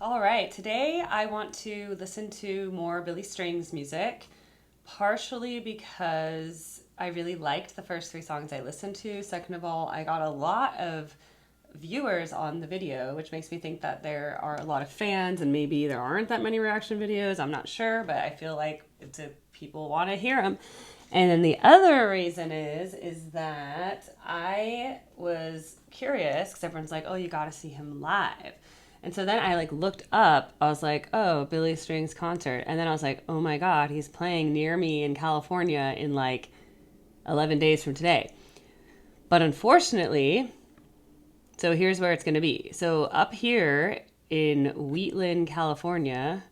All right, today I want to listen to more Billy Strings music, partially because I really liked the first three songs I listened to. Second of all, I got a lot of viewers on the video, which makes me think that there are a lot of fans and maybe there aren't that many reaction videos. I'm not sure, but I feel like people want to hear them. And then the other reason is that I was curious because everyone's like, "Oh, you got to see him live." And so then I looked up. I was like, "Oh, Billy Strings concert." And then I was like, "Oh my god, he's playing near me in California in 11 days from today." But unfortunately, so here's where it's going to be. So up here in Wheatland, California,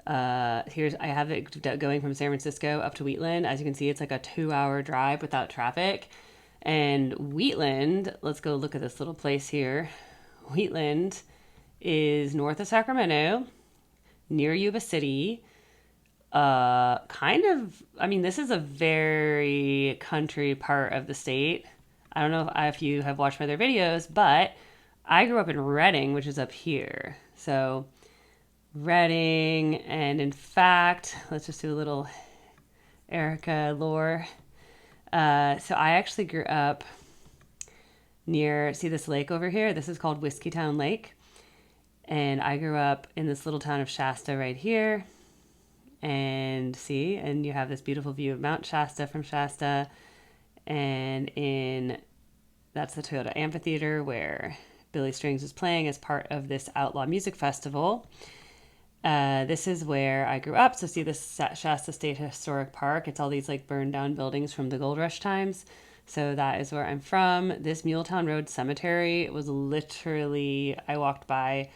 I have it going from San Francisco up to Wheatland. As you can see, it's like a 2-hour drive without traffic. And Wheatland, let's go look at this little place here. Wheatland is north of Sacramento, near Yuba City. This is a very country part of the state. I don't know if you have watched my other videos, but I grew up in Redding, which is up here. So Redding, and in fact, let's just do a little Erica lore. So I actually grew up near, see this lake over here? This is called Whiskeytown Lake. And I grew up in this little town of Shasta right here. And you have this beautiful view of Mount Shasta from Shasta. And that's the Toyota Amphitheater where Billy Strings is playing as part of this Outlaw Music Festival. This is where I grew up. So see this Shasta State Historic Park. It's all these burned down buildings from the gold rush times. So that is where I'm from. This Muletown Road Cemetery was literally, I walked by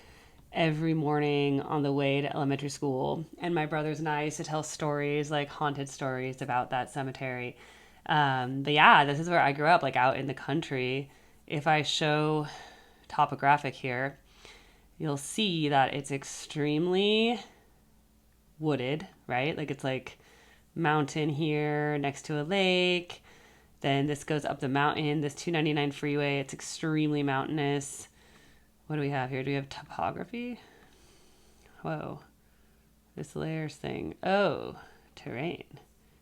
every morning on the way to elementary school. And my brothers and I used to tell stories, haunted stories about that cemetery. But yeah, this is where I grew up, out in the country. If I show topographic here, you'll see that it's extremely wooded, right? It's mountain here next to a lake. Then this goes up the mountain, this 299 freeway. It's extremely mountainous. What do we have here? Do we have topography? Whoa. This layers thing. Oh, terrain.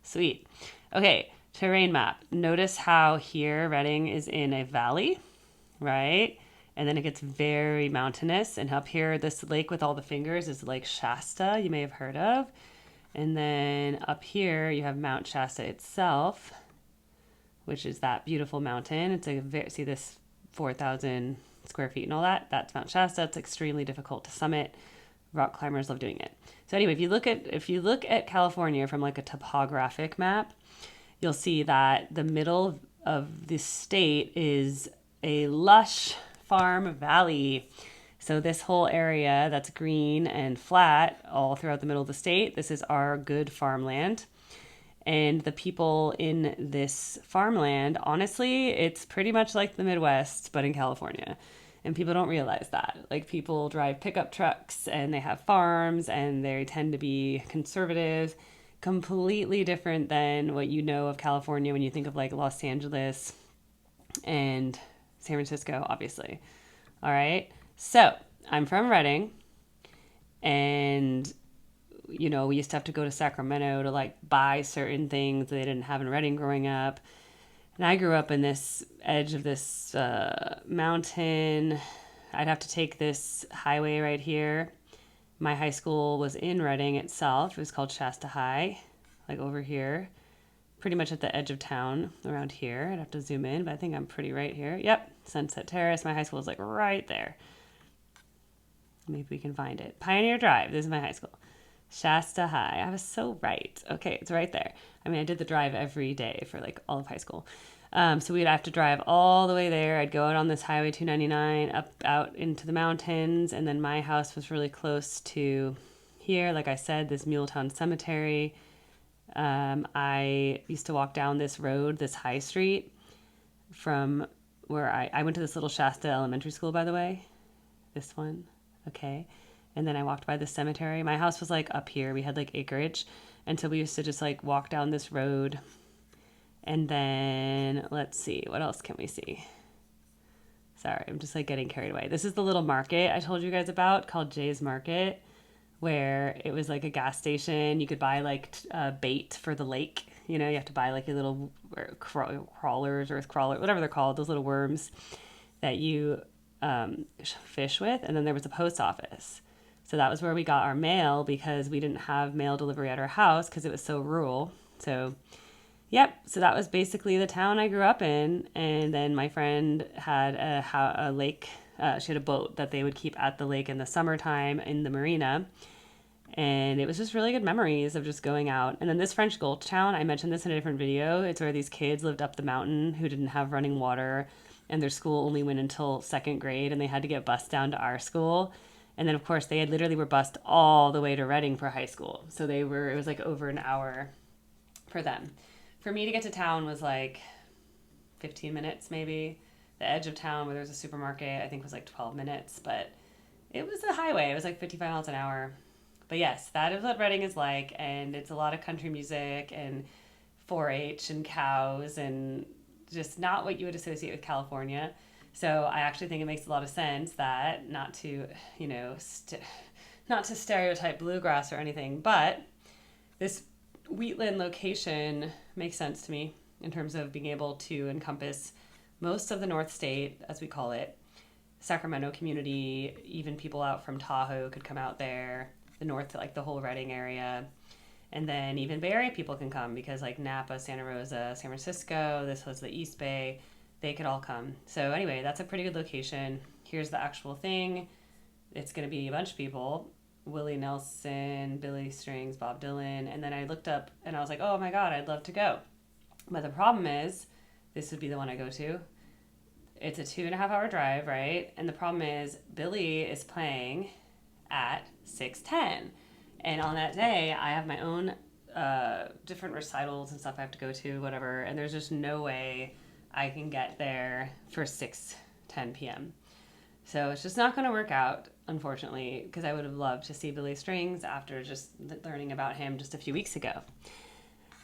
Sweet. Okay, terrain map. Notice how here Redding is in a valley, right? And then it gets very mountainous. And up here, this lake with all the fingers is Lake Shasta, you may have heard of. And then up here, you have Mount Shasta itself, which is that beautiful mountain. It's see this 4,000 square feet and all that? That's Mount Shasta. It's extremely difficult to summit. Rock climbers love doing it. So anyway, if you look at California from a topographic map, you'll see that the middle of the state is a lush farm valley. So this whole area that's green and flat all throughout the middle of the state, this is our good farmland. And the people in this farmland, honestly, it's pretty much like the Midwest, but in California. And people don't realize that. People drive pickup trucks and they have farms and they tend to be conservative, completely different than what you know of California when you think of Los Angeles and San Francisco, obviously. All right. So I'm from Redding, and we used to have to go to Sacramento to buy certain things they didn't have in Redding growing up. And I grew up in this edge of this mountain. I'd have to take this highway right here. My high school was in Redding itself. It was called Shasta High, over here. Pretty much at the edge of town around here. I'd have to zoom in, but I think I'm pretty right here. Yep, Sunset Terrace. My high school is right there. Maybe we can find it. Pioneer Drive. This is my high school. Shasta High. I was so right. Okay, it's right there. I did the drive every day for all of high school. So we'd have to drive all the way there. I'd go out on this Highway 299 out into the mountains, and then my house was really close to here. Like I said, this Muletown Cemetery. I used to walk down this road, this high street, from where I went to this little Shasta elementary school, by the way. This one. Okay. And then I walked by the cemetery. My house was up here. We had acreage. And so we used to just walk down this road. And then let's see, what else can we see? Sorry, I'm just like getting carried away. This is the little market I told you guys about called Jay's Market, where it was like a gas station. You could buy like bait for the lake. You know, you have to buy like your little crawlers, earth crawler, whatever they're called, those little worms that you fish with. And then there was a post office. So that was where we got our mail because we didn't have mail delivery at our house because it was so rural. So, yep. So that was basically the town I grew up in. And then my friend had a lake. She had a boat that they would keep at the lake in the summertime in the marina. And it was just really good memories of just going out. And then this French Gulch town, I mentioned this in a different video. It's where these kids lived up the mountain who didn't have running water. And their school only went until second grade. And they had to get bused down to our school. And then, of course, they had literally were bused all the way to Reading for high school. So it was like over an hour for them. For me to get to town was like 15 minutes maybe. The edge of town where there was a supermarket, I think was like 12 minutes. But it was a highway. It was like 55 miles an hour. But yes, that is what Reading is like. And it's a lot of country music and 4-H and cows and just not what you would associate with California. So I actually think it makes a lot of sense that not to stereotype bluegrass or anything, but this Wheatland location makes sense to me in terms of being able to encompass most of the North State, as we call it. Sacramento community, even people out from Tahoe could come out there, the north, like the whole Reading area. And then even Bay Area people can come because like Napa, Santa Rosa, San Francisco, this was the East Bay. They could all come. So anyway, that's a pretty good location. Here's the actual thing. It's going to be a bunch of people. Willie Nelson, Billy Strings, Bob Dylan. And then I looked up and I was like, oh my God, I'd love to go. But the problem is, this would be the one I go to. It's a 2.5-hour drive, right? And the problem is Billy is playing at 6:10. And on that day, I have my own different recitals and stuff I have to go to, whatever. And there's just no way I can get there for 6:10 p.m. So it's just not going to work out, unfortunately, because I would have loved to see Billy Strings after just learning about him just a few weeks ago.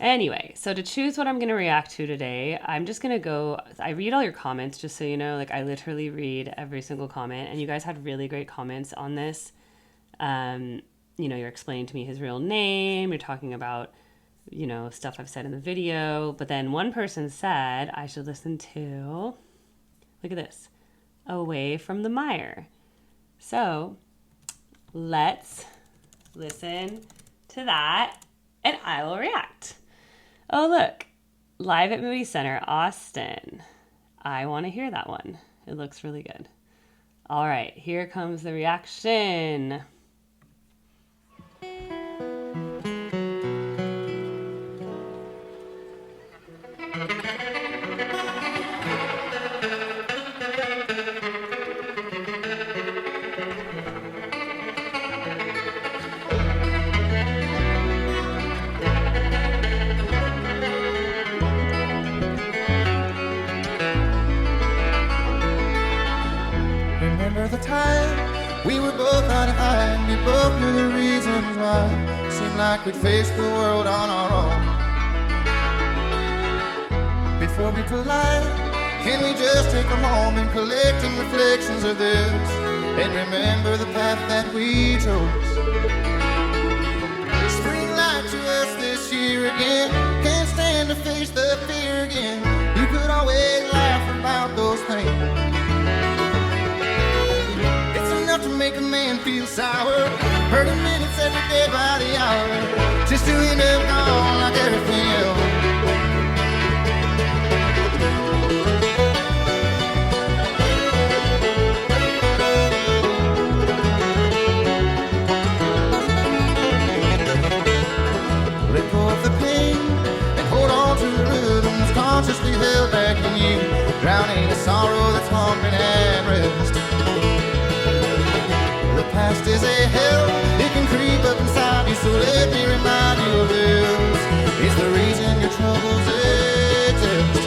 Anyway, so to choose what I'm going to react to today, I'm just going to go, I read all your comments, just so you know, like I literally read every single comment, and you guys had really great comments on this. You're explaining to me his real name, you're talking about stuff I've said in the video. But then one person said I should listen to, look at this, Away from the Mire. So let's listen to that and I will react. Oh, look, live at Moody Center, Austin. I want to hear that one. It looks really good. All right, here comes the reaction. Remember the time we were both on high, and we both knew the reasons why. Seemed like we'd face the world on our own. Before we collide, can we just take a moment collecting reflections of this and remember the path that we chose? Spring light to us this year again. Can't stand to face the fear again. You could always laugh about those things. To make a man feel sour, hurting minutes every day by the hour, just to end up gone like everything else. Let go of the pain and hold on to the rhythms consciously held back in you, drowning the sorrow that's long been at rest. The past is a hell, it can creep up inside you, so let me remind you of this. It's the reason your troubles exist.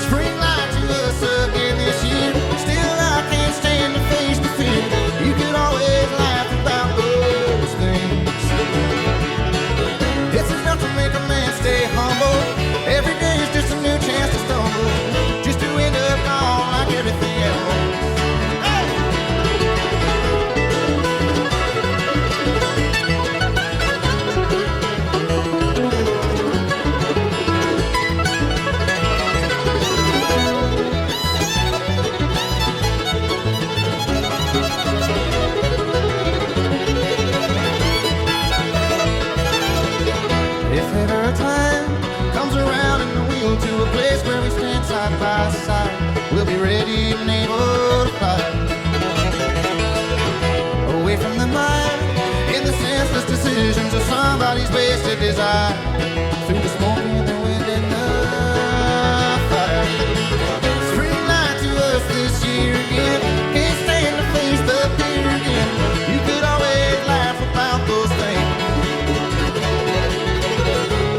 Spring light to us again this year. Still I can't stand to face the fear. You could always laugh about those things. It's enough to make a man stay humble. Every day is just a new chance to stumble, just to end up gone like everything. go to a place where we stand side by side. We'll be ready and able to fight. Away from the mind and the senseless decisions of somebody's wasted desire. Through the smoke and the wind and the fire. Spring light to us this year again. Can't stand to face the fear again. You could always laugh about those things.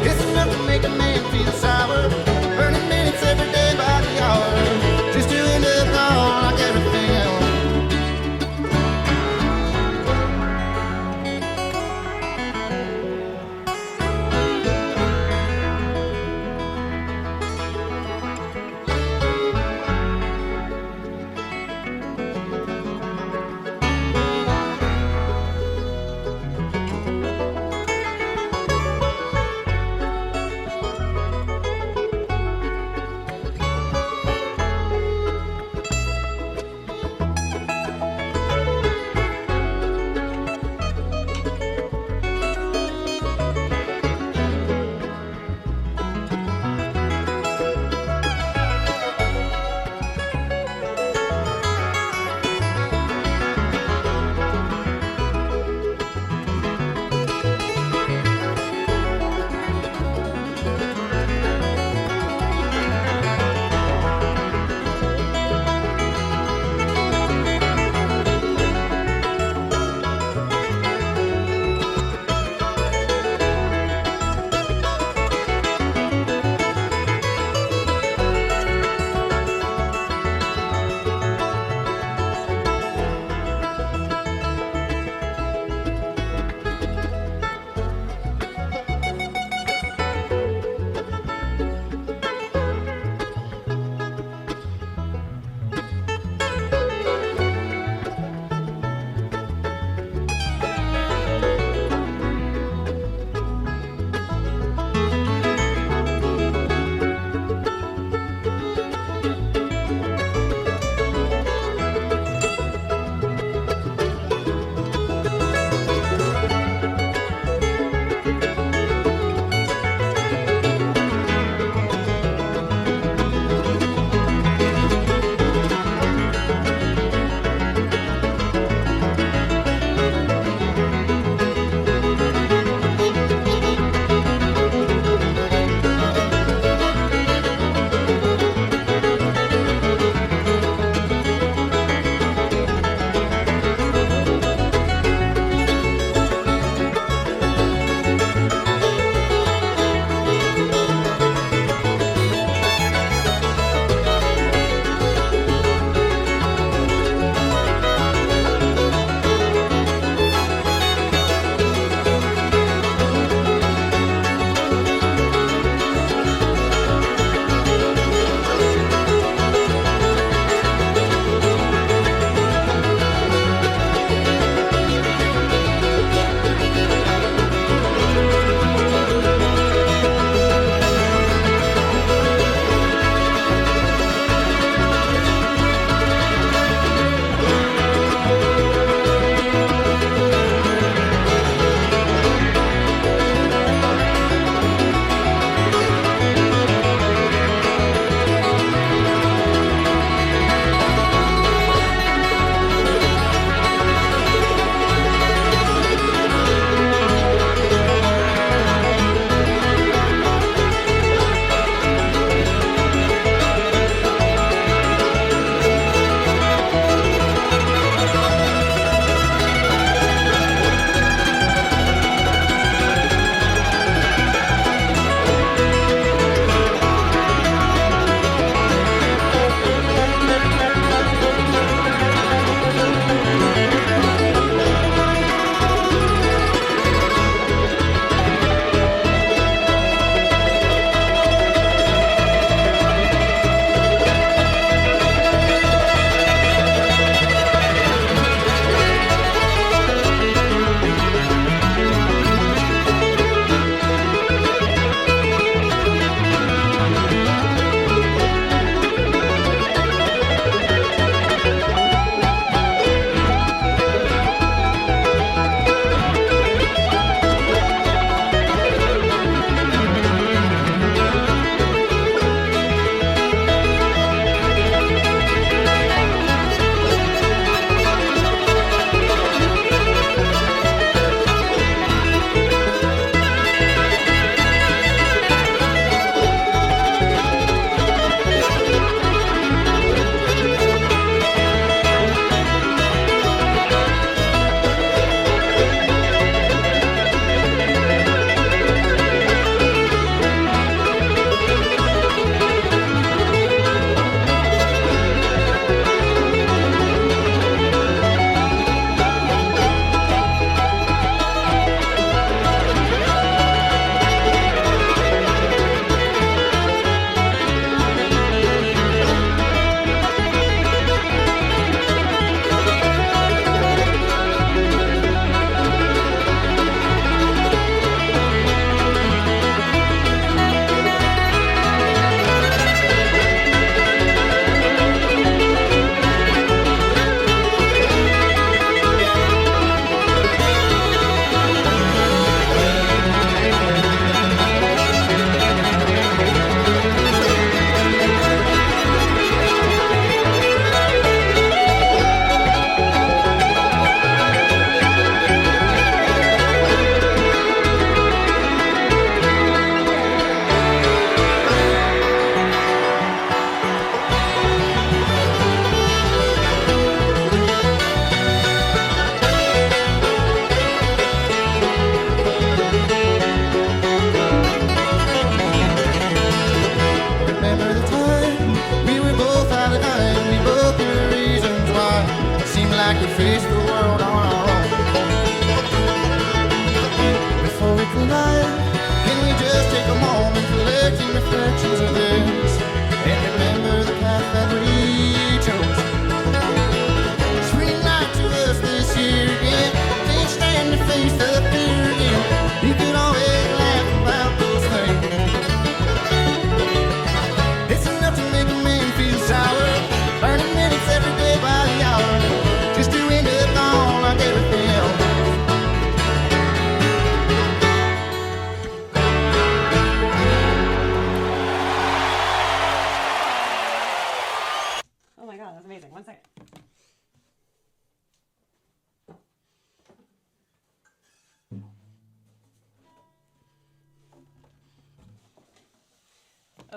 It's enough to make a man feel sour. Burning minutes every day by the hour. Just to end up gone like everything else.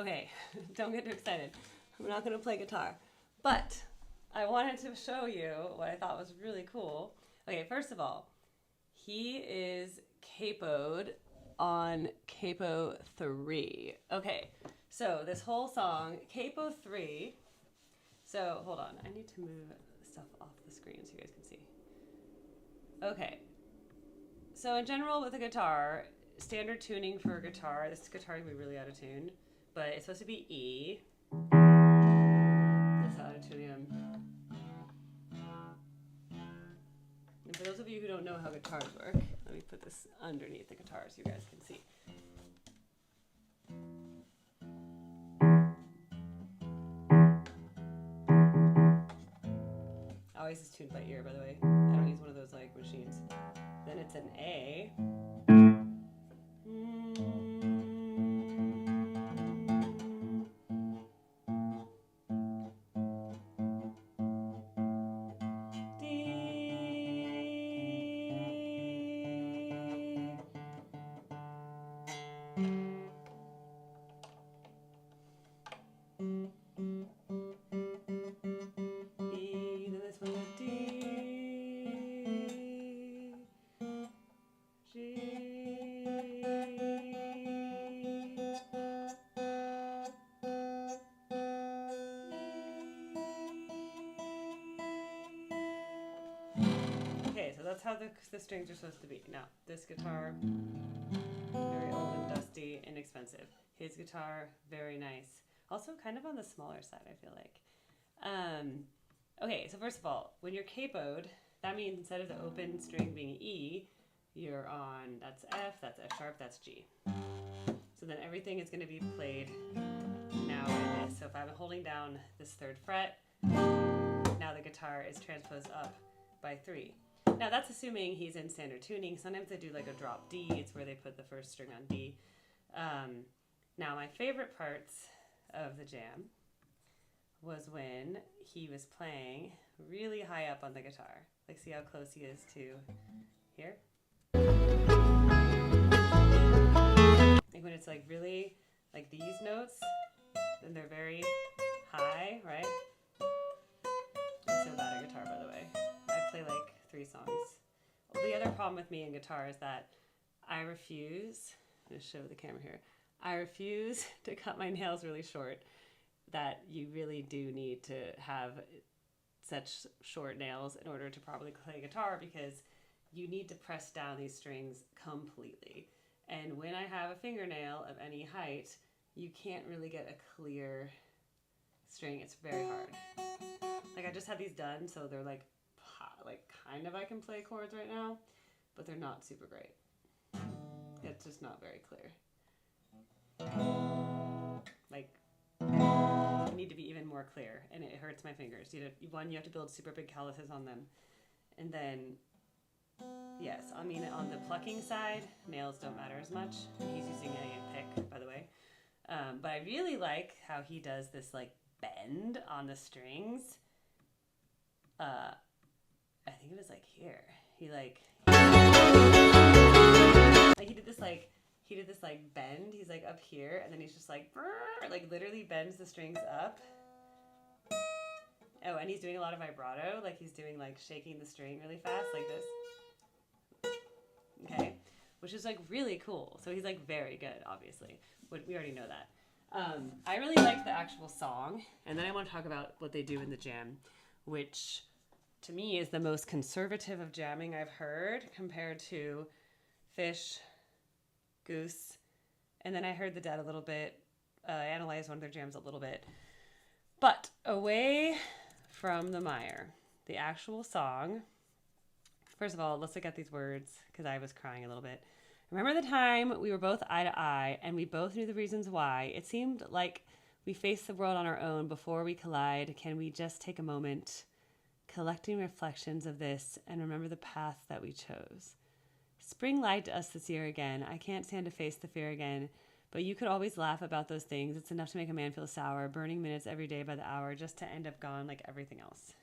Okay, don't get too excited. I'm not going to play guitar. But I wanted to show you what I thought was really cool. Okay, first of all, he is capoed on capo 3. Okay, so this whole song, capo 3. So hold on, I need to move stuff off the screen so you guys can see. Okay, so in general with a guitar, standard tuning for a guitar, this guitar can be really out of tune, but it's supposed to be E. That's how I tune him. And for those of you who don't know how guitars work, let me put this underneath the guitar so you guys can see. Always is tuned by ear, by the way. I don't use one of those like machines. Then it's an A. Okay, so that's how the strings are supposed to be. Now, this guitar, very old and dusty, inexpensive. His guitar, very nice. Also kind of on the smaller side, I feel like. Okay, so first of all, when you're capoed, that means instead of the open string being E, you're on, that's F, that's F sharp, that's G. So then everything is going to be played now in this. So if I'm holding down this 3rd fret, now the guitar is transposed up by 3. Now that's assuming he's in standard tuning. Sometimes they do like a drop D. It's where they put the 1st string on D. Now my favorite parts of the jam was when he was playing really high up on the guitar. Like see how close he is to here? Like when it's like really like these notes, then they're very high, right? I'm so bad at guitar, by the way. I play like 3 songs. Well, the other problem with me in guitar is that I refuse, I'm going to show the camera here, I refuse to cut my nails really short. That you really do need to have such short nails in order to properly play guitar because you need to press down these strings completely. And when I have a fingernail of any height, you can't really get a clear string. It's very hard. Like I just had these done, so they're like kind of I can play chords right now, but they're not super great. It's just not very clear. Like you need to be even more clear, and it hurts my fingers. You have to build super big calluses on them, and then yes, I mean on the plucking side, nails don't matter as much. He's using a pick, by the way, but I really like how he does this like bend on the strings. I think it was like here. He did this like bend. He's like up here, and then he's just like literally bends the strings up. Oh, and he's doing a lot of vibrato, like he's doing like shaking the string really fast, like this. Okay, which is like really cool. So he's like very good, obviously. We already know that. I really liked the actual song, and then I want to talk about what they do in the jam, which to me is the most conservative of jamming I've heard compared to Fish, Goose, and then I heard the Dead a little bit. I analyzed one of their jams a little bit. But away from the mire, the actual song, first of all, let's look at these words because I was crying a little bit. Remember the time we were both eye to eye and we both knew the reasons why. It seemed like we faced the world on our own before we collide. Can we just take a moment, collecting reflections of this and remember the path that we chose? Spring lied to us this year again. I can't stand to face the fear again, but you could always laugh about those things. It's enough to make a man feel sour, burning minutes every day by the hour just to end up gone like everything else.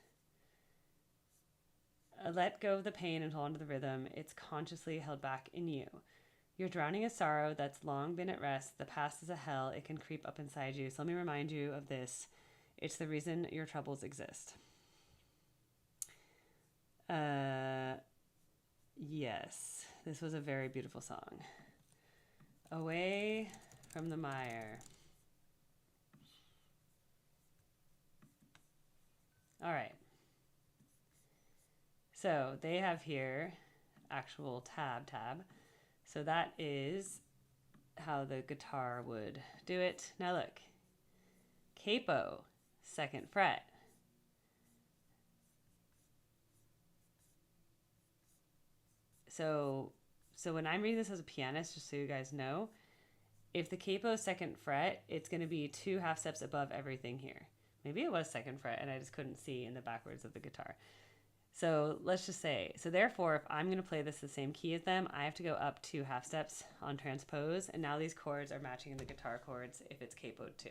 Let go of the pain and hold on to the rhythm. It's consciously held back in you. You're drowning a sorrow that's long been at rest. The past is a hell. It can creep up inside you. So let me remind you of this. It's the reason your troubles exist. Yes, this was a very beautiful song. Away from the mire. All right. So they have here actual tab. So that is how the guitar would do it. Now look, capo, 2nd fret. So when I'm reading this as a pianist, just so you guys know, if the capo is 2nd fret, it's going to be 2 half steps above everything here. Maybe it was 2nd fret and I just couldn't see in the backwards of the guitar. So let's just say, so therefore, if I'm going to play this the same key as them, I have to go up 2 half steps on transpose. And now these chords are matching the guitar chords if it's capoed too.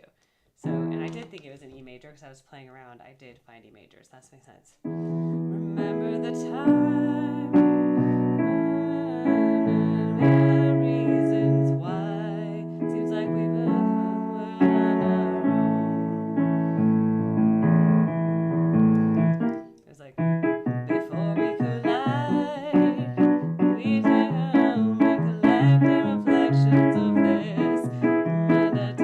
So, and I did think it was an E major because I was playing around. I did find E majors. That makes sense. Remember the time, reasons why. Seems like we were on our own. It was like, before we collide, we make collective reflections of this.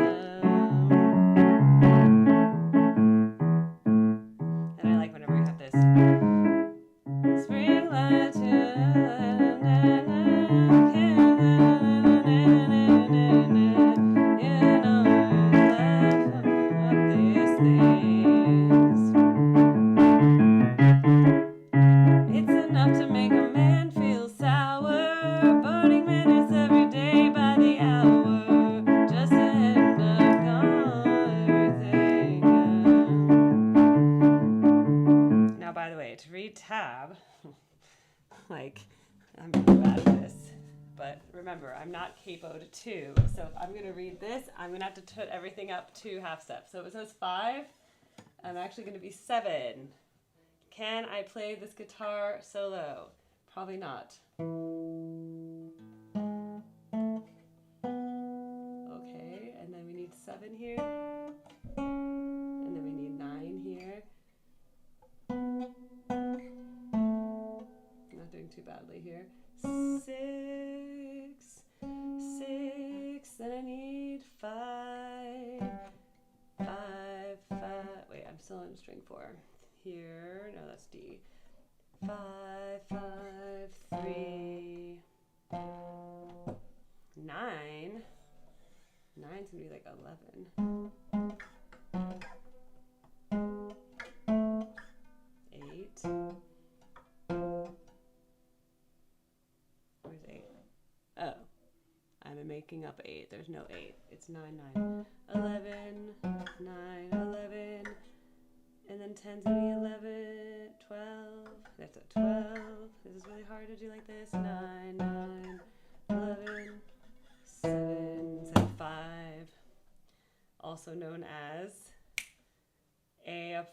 And I like whenever we have this spring light these things. It's enough to make a man feel sour, burning minutes every day by the hour, just to end up gone everything. Now, by the way, to read tab, like, I'm really bad at this, but remember, I'm not capoed 2, so if I'm going to read this, I'm going to have to put everything up 2 half steps. So it says 5, I'm actually going to be 7. Can I play this guitar solo? Probably not. Okay, and then we need 7 here. And then we need 9 here. Not doing too badly here. 6, 6, then I need 5, 5, 5. Wait, I'm still in string 4. Here, no, that's D. 5, 5, 3, 9. 9's gonna be like 11. 8. Where's 8? Oh, I'm making up 8. There's no 8. It's 9, 9. 11, 9, 11. And then 10's gonna be 11, 12. That's a 12. This is really hard to do like this. 9, 9, 11, 7, 5. Also known as F.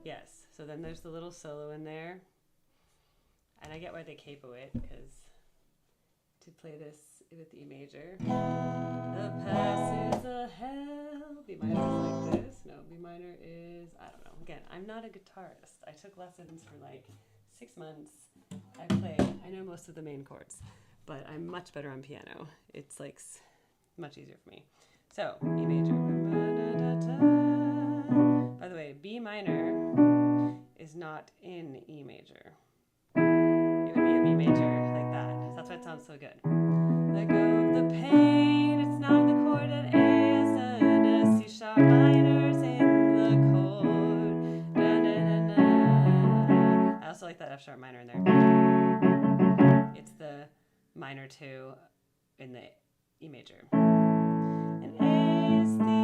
Yes, so then there's the little solo in there. And I get why they capo it, because to play this with E major. The past is a hell. B minor is like this. No, B minor is, I don't know. Again, I'm not a guitarist. I took lessons for like 6 months. I know most of the main chords, but I'm much better on piano. It's like much easier for me. So, E major. By the way, B minor is not in E major. It would be a B major like that. That's why it sounds so good. Let go of the pain. It's not the chord at A, it's an S, C sharp minors in the chord. Da, da, da, da. I also like that F sharp minor in there. It's the minor 2 in the E major. And A is the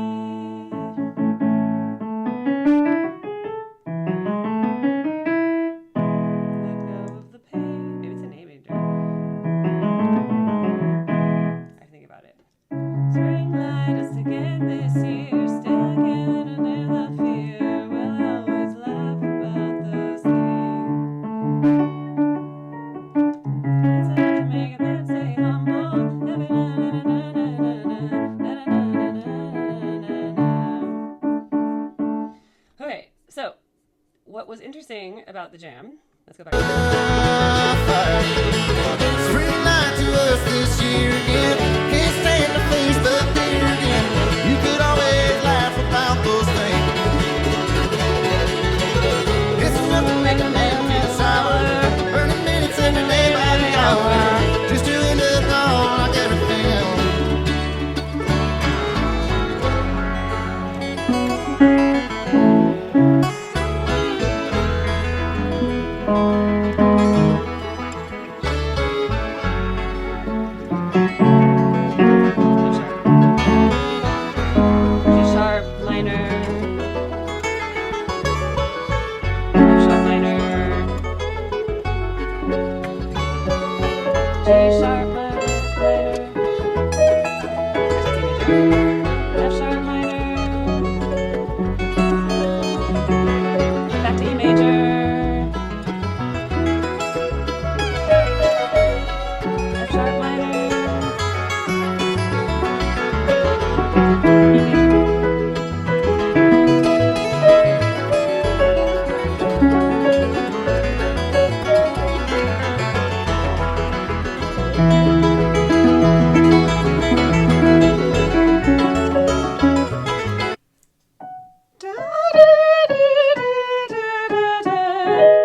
this year, still can't endure the fear. We'll always laugh about those things. So, what was interesting about the jam? Let's go back. Spring light to us this year again. Can't stand to face the fear again. You could always laugh about those things. It's enough to make a man feel sour. Burning minutes every day by the hour. Just doing it all like everything else.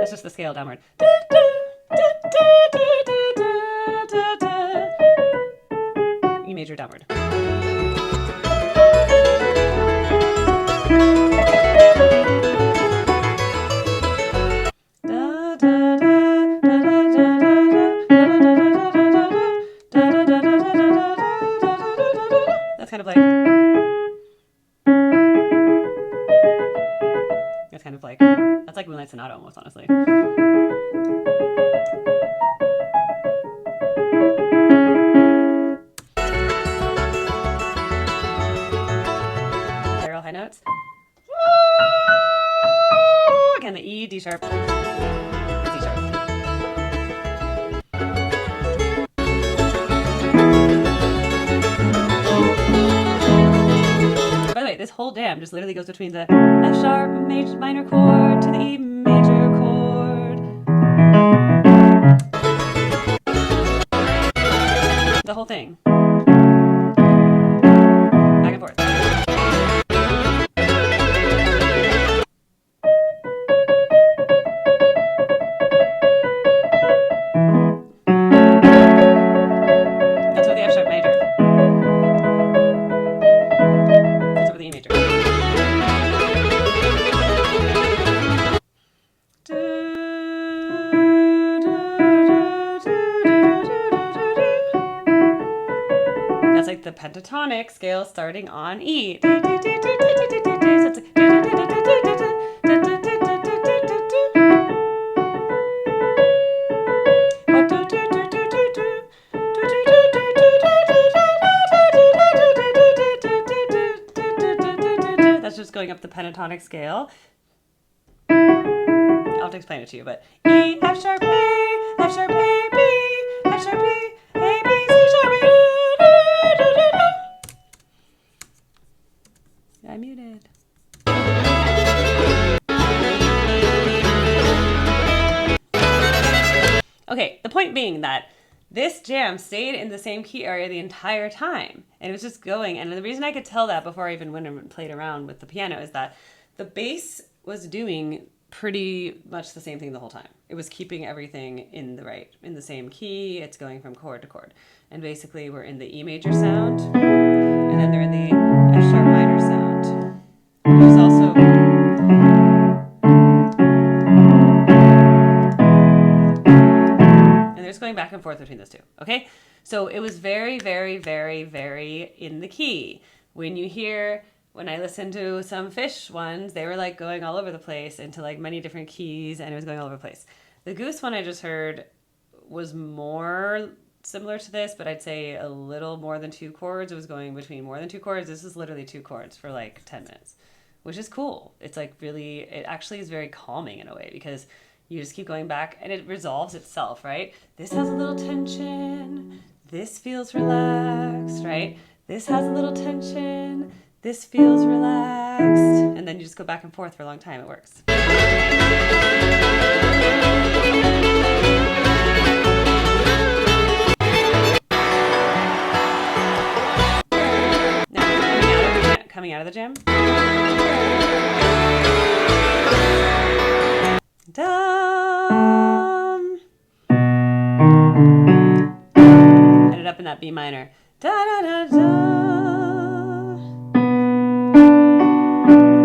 That's just the scale downward. E major downward. That's kind of like. That's kind of like. That's like Moonlight Sonata almost, honestly. Barrel high notes. Again, the E, D sharp, C sharp. By the way, this whole jam just literally goes between the F sharp minor chord to the E major chord. The whole thing. Back and forth. That's with the F sharp major. That's with the E major. That's like the pentatonic scale starting on E. So it's like that's just going up the pentatonic scale. I'll have to explain it to you, but E, F sharp, A, F sharp, A, B, F sharp, B, A, B, C sharp, B. I muted. Okay, the point being that this jam stayed in the same key area the entire time. And it was just going. And the reason I could tell that before I even went and played around with the piano is that the bass was doing pretty much the same thing the whole time. It was keeping everything in the same key. It's going from chord to chord. And basically we're in the E major sound, and then they're in the F sharp minor sound, which is also going back and forth between those two. Okay, so it was very, very, very, very in the key. When I listened to some Fish ones, they were like going all over the place into like many different keys, and it was going all over the place. The Goose one I just heard was more similar to this, but I'd say a little more than 2 chords. It was going between more than 2 chords. This is literally 2 chords for like 10 minutes, which is cool. It's like really, it actually is very calming in a way, because you just keep going back and it resolves itself, right? This has a little tension. This feels relaxed, right? This has a little tension. This feels relaxed. relaxed. And then you just go back and forth for a long time. It works. Now, coming out of the jam. Dum. Ended up in that B minor. Da da da da.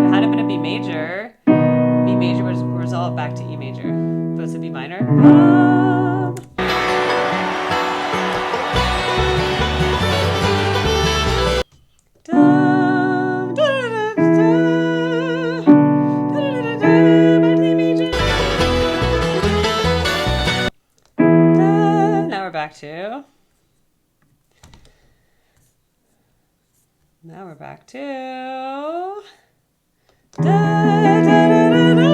I had it in a B major. B major was resolved back to E major. But it's a B minor. Dum, da, da, da, da, da, da, da, da, back to the E major. Now we're back to. Now we're back to. Da, da, da, da, da,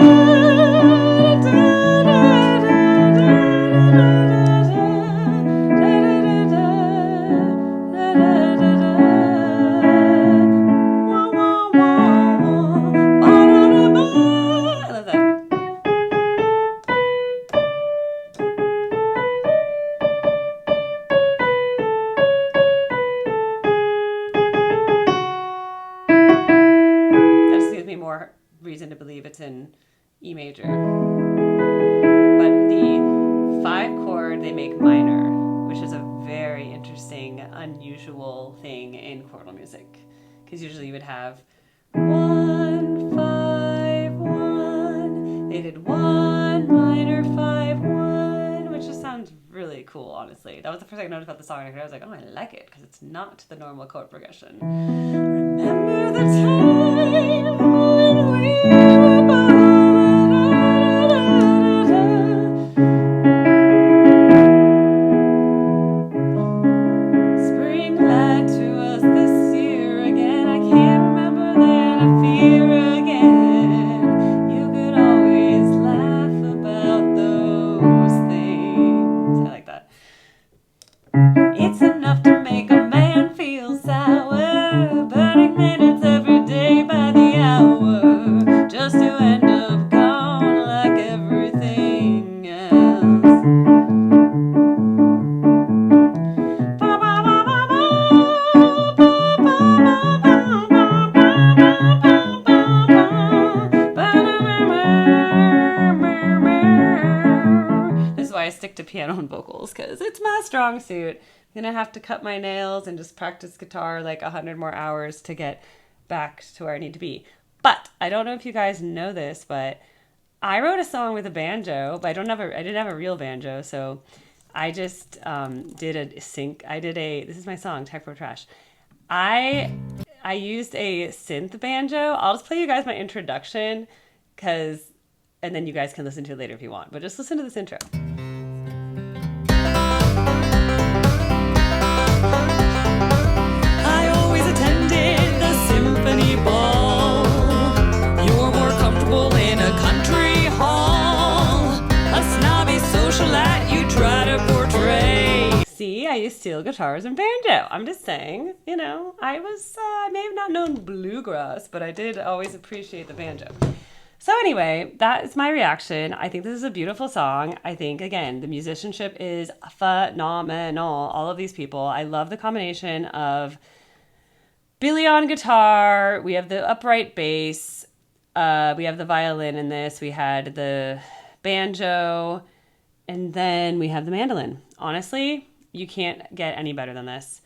I love that. More reason to believe it's in E major. But the 5 chord they make minor, which is a very interesting, unusual thing in chordal music. Because usually you would have 1, 5, 1. They did 1 minor 5, 1, which just sounds really cool, honestly. That was the first thing I noticed about the song. I was like, oh, I like it because it's not the normal chord progression. Remember the time when we were Spring lied to us this year again. I can't remember then, I fear again. You could always laugh about those things. I like that. It's enough to make a man feel sour, burning minutes every day by the hour, just to end up gone like everything else. This is why I stick to piano and vocals, because it's my strong suit. I'm gonna have to cut my nails and just practice guitar like 100 more hours to get back to where I need to be. But I don't know if you guys know this, but I wrote a song with a banjo, but I didn't have a real banjo, so I just did a sync. This is my song, Typo Trash. I used a synth banjo. I'll just play you guys my introduction, and then you guys can listen to it later if you want. But just listen to this intro. I always attended the symphony ball. You're more comfortable in a country hall. A snobby socialite you try to portray. See, I used steel guitars and banjo. I'm just saying, I may have not known bluegrass, but I did always appreciate the banjo. So anyway, that is my reaction. I think this is a beautiful song. I think, again, the musicianship is phenomenal. All of these people. I love the combination of Billy on guitar. We have the upright bass. We have the violin in this. We had the banjo. And then we have the mandolin. Honestly, you can't get any better than this.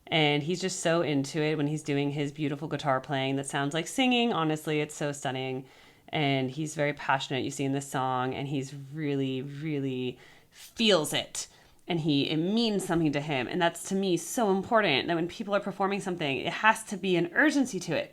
And he's just so into it when he's doing his beautiful guitar playing that sounds like singing. Honestly, it's so stunning. And he's very passionate, you see in this song, and he's really, really feels it. And it means something to him. And that's, to me, so important that when people are performing something, it has to be an urgency to it.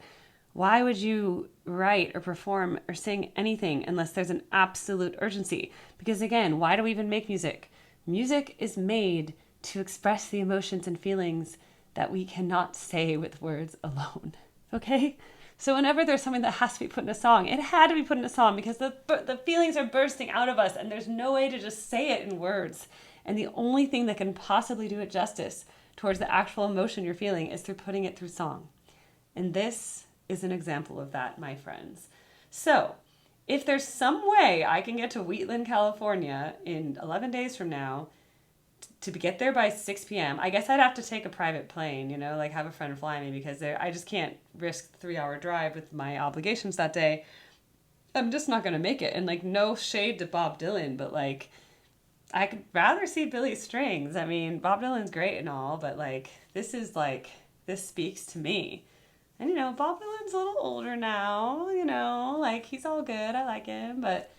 Why would you write or perform or sing anything unless there's an absolute urgency? Because again, why do we even make music? Music is made to express the emotions and feelings that we cannot say with words alone. Okay? So whenever there's something that has to be put in a song, it had to be put in a song because the feelings are bursting out of us and there's no way to just say it in words. And the only thing that can possibly do it justice towards the actual emotion you're feeling is through putting it through song. And this is an example of that, my friends. So if there's some way I can get to Wheatland, California in 11 days from now, to get there by 6 p.m., I guess I'd have to take a private plane, you know, like have a friend fly me, because I just can't risk the 3-hour drive with my obligations that day. I'm just not going to make it. And like, no shade to Bob Dylan, but like, I could rather see Billy Strings. I mean, Bob Dylan's great and all, but like, this speaks to me. And, you know, Bob Dylan's a little older now, you know, like, he's all good. I like him, but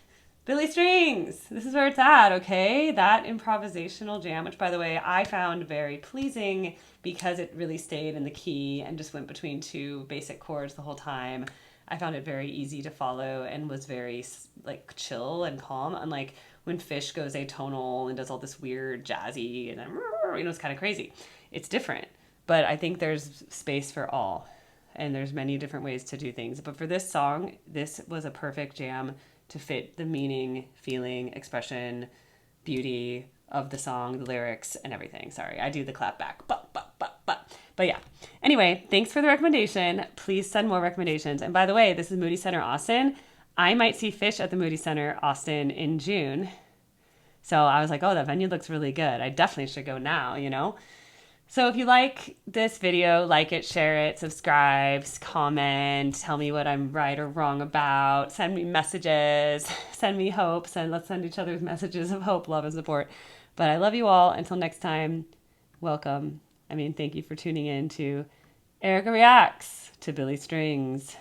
Billy Strings, this is where it's at, okay? That improvisational jam, which, by the way, I found very pleasing because it really stayed in the key and just went between two basic chords the whole time. I found it very easy to follow and was very, like, chill and calm, unlike when Fish goes atonal and does all this weird jazzy and, you know, it's kind of crazy. It's different, but I think there's space for all, and there's many different ways to do things. But for this song, this was a perfect jam to fit the meaning, feeling, expression, beauty of the song, the lyrics, and everything. Sorry, I do the clap back. But yeah. Anyway, thanks for the recommendation. Please send more recommendations. And by the way, this is Moody Center Austin. I might see Fish at the Moody Center Austin in June. So I was like, oh, that venue looks really good. I definitely should go now, you know? So if you like this video, like it, share it, subscribe, comment, tell me what I'm right or wrong about, send me messages, send me hope, let's send each other messages of hope, love, and support. But I love you all. Until next time, welcome. Thank you for tuning in to Erica Reacts to Billy Strings.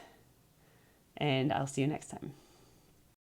And I'll see you next time.